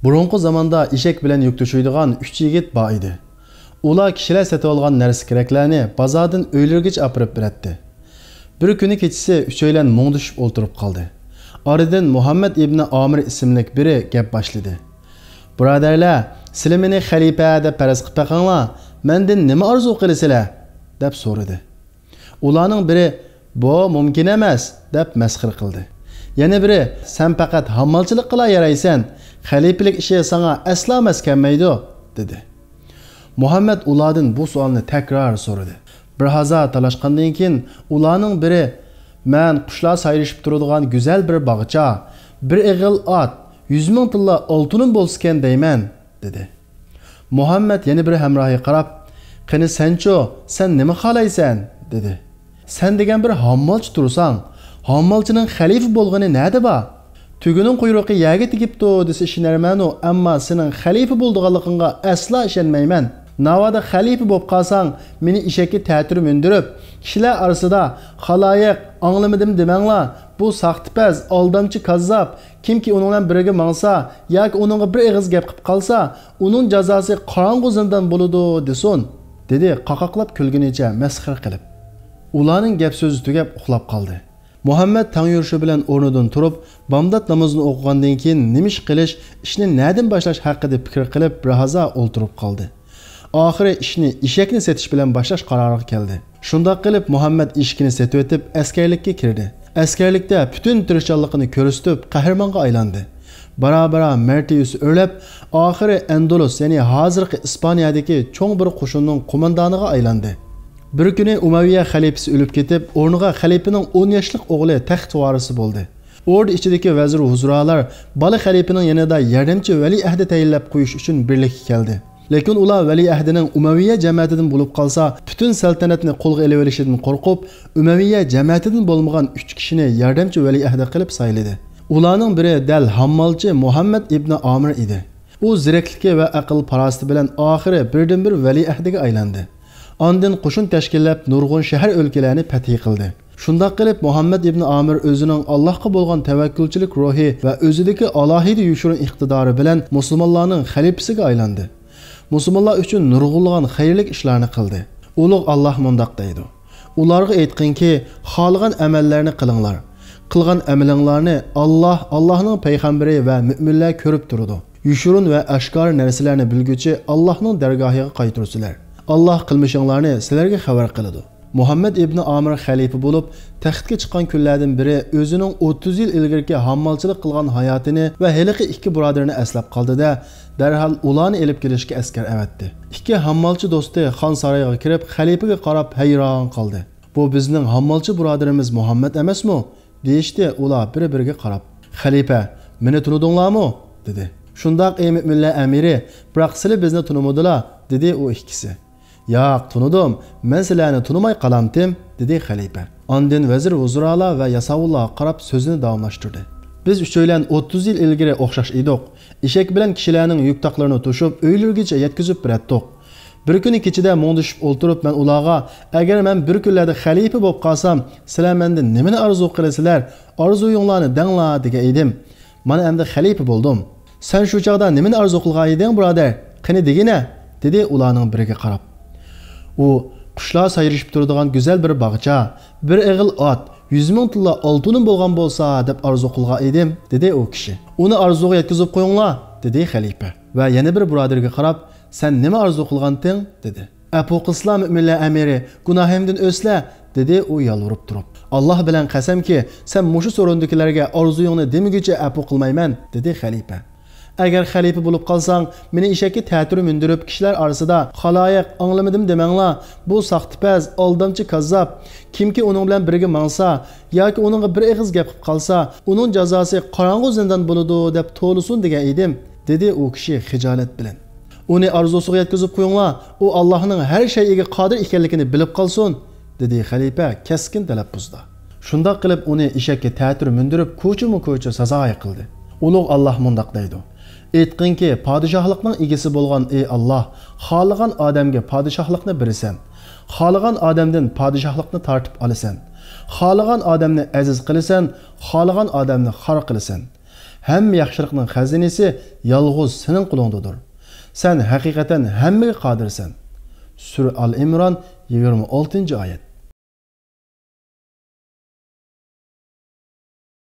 Burunqi zamanda eshak bilan yuk to'shiydigan 3 yigit bor edi. Ular kishilar sotib olgan narsa-keraklarni bozordan uylargacha olib beradi. Bir kuni kechasi uchaylan mungdishib o'ltirib qoldi. Oradan Muhammad ibn Amir ismli biri gap boshladi. Birodarlar, sizlar meni xalifa deb faraz qilib taqinglar, mendan nima orzu qilasizlar? deb so'radi. Ularning biri bu mumkin emas deb masxir qildi. Yana biri sen faqat hammalchilik qila yaraysan, xalifalik ishi sana aslo emas kelmaydi dedi. Muhammad ulardan bu savolni takror so'radi. Bir haza talashqandan keyin ularning biri men qushlar sayrishib turadigan go'zal bir bog'cha, bir ig'il ot, 100 ming tilla oltinim bo'lsa deyman dedi. Muhammad yana bir hamrohiga qarab, "Qani sencho, sen nima xohlaysan?" dedi. "Sen degan bir hammalchi tursan, hammalchining xalifa bo'lgani nada bor? Tuguning quyruqi yaga tegibdi desa ishonarman-u, ammo sening xalifa bo'lganligingga aslo ishonmayman. Navada xalifa bo'lib qolsang, meni ishakka ta'tir mindirib, kishilar orasida xaloyiq anglamadim demanglar. Bu saxtipaz, aldamchi kazzab, kimki uning bilan birga mangsa yoki uningga bir og'iz gap qilib qolsa, uning jazosi qorong'u zindan bo'ladi desin," dedi qaqoqlab kulgunicha masxir qilib. Ularning gap so'zi tugab uxlab qoldi. Muhammad tong yurishi bilan o'rnidan turib, bomdod namozini o'qigandan keyin nima ish qilish, ishni na'dan boshlash haqida fikr qilib, bir hazo o'ltirib qoldi. Oxiri ishni eshakni setish bilan boshlash qaroriga keldi. Shundoq qilib Muhammad eshakni setib o'tib askarlikka kirdi. Askarlikda butun tirishchanligini ko'rsatib qahramonga aylandi. Bara-bara martiyus o'rlab, oxiri Andalus, ya'ni hozirgi Ispaniyadagi cho'ng bir qo'shinning qo'mondoniga aylandi. Bir kuni Umayya xalifasi o'lib ketib, o'rniga xalifaning 10 yoshlik o'g'li taxt varisi bo'ldi. Orada ichidagi vazir huzuralar bola xalifaning yanida yordamchi vali ahdi tayinlab qo'yish uchun birlikka keldi. Lekin ular vali ahdining Umayya jamoatidan bo'lib qolsa, butun saltanatni qo'lga olib olishidan qo'rqib, Umayya jamoatidan bo'lmagan 3 kishini yordamchi vali ahdi qilib sayladi. Ularning biri dal hammalchi Muhammad ibn Amir edi. U zirakligi va aql farosati bilan oxiri birdan-bir vali ahdiga aylandi. Ondan qo'shin tashkillab nurg'un shahar o'lkalarni fath qildi. Shundoq qilib Muhammad ibn Amir o'zining Allohga bo'lgan tavakkulchilik ruhi va o'zidagi alohida yushurin iqtidori bilan musulmonlarning xalifasiga aylandi. Musulmonlar uchun nurg'unlagan xayrli ishlarni qildi. Ulug' Alloh mundoq deydi: "Ularga aytqinki, xohlagan amallarni qilinglar. Qilgan amalinglarni Allohning payg'ambari va mu'minlar ko'rib turadi. Yushurun va oshkor narsalarni bilguchi Allohning dargohiga qaytarsizlar. Allah qilmishinglarni sizlarga xabar qiladi." Muhammad ibn Amir xalifa bo'lib, taxtga chiqqan kunlardan biri o'zining 30 yil ilgirki hammalchilik qilgan hayotini va heliqi ikki birodarini eslab qoldi-da, darhol ularni elib kelishga askar avatdi. Ikki hammalchi do'sti xon saroyiga kirib, xalifaga qarab hayron qoldi. "Bu bizning hammalchi birodarimiz Muhammad emasmi?" deyishdi ular bir-biriga qarab. "Xalifa, meni tunudinglarmi?" dedi. "Shundoq ey mu'minlar amiri, biroq sizlar bizni tunumadilar," dedi u ikkisi. "Yo'q, tunudim. Men sizlarni tunumay qalamdim," dedi xalifa. Ondan vazir huzuralar va Yasavullohga qarab so'zini davomlashtirdi. "Biz uchaylan 30 yil ilgari o'xshash edik. Eshak bilan kishilarning yuk taqlarini to'shib, uylargacha yetkazib beratdik. Bir kuni kechida mundishib o'ltirib, men ularga, agar men bir kunlarda xalifa bo'lib qolsam, sizlar mendan nimani orzu qilasizlar? Orzuyinglarni danglar degan edim. Mana endi xalifa bo'ldim. Sen shu chaqda nimani orzu qilgan eding, birodar? Qani degina?" dedi ularning biriga qarab. U qushlar sayrishib turadigan go'zal bir bog'cha, bir ig'il ot, 100 ming tilla oltinim bo'lgan bo'lsa deb arzu qilgan edim, dedi u kishi. "Uni arzuga yetkazib qo'yinglar," dedi xalifa. Va yana bir birodarga qarab, "Sen nima arzu qilganding?" dedi. "Abu Qislam mu'minlar amiri, gunohimdan o'sla," dedi u yalvorib turib. "Alloh bilan qasamki, sen mushu so'rindikilarga arzuyingni demaguncha afu qilmayman," dedi xalifa. "Agar xalifa bo'lib qolsang, meni eshakka ta'tir mindirib, kishilar orasida xaloyiq anglamadim demanglar. Bu saxtipaz, aldamchi kazzab, kimki uning bilan birga mangsa yoki uningga bir og'iz gap qilib qolsa, uning jazosi qorong'u zindan bo'ladi deb to'lisin degan edim," dedi u kishi xijolat bilan. "Uni arzusiga yetkazib qo'yinglar, u Allohning har shayga qodir ekanligini bilib qolsin," dedi xalifa keskin talaffuzda. Shundoq qilib uni eshakka ta'tir mindirib, ko'cha sazoy qildi. Ulug' Alloh mundoq deydi: "Aytqinki, podshohlikning egasi bo'lgan ey Alloh, xohlagan odamga podshohlikni berasan. Xohlagan odamdan podshohlikni tortib olasan. Xohlagan odamni aziz qilasan, xohlagan odamni xor qilasan. hamma yaxshilikning xazinasi yolg'iz sening qo'lingdadir. Sen haqiqatan hammaga qodirsan. Sura Al-Imron 26-oyat.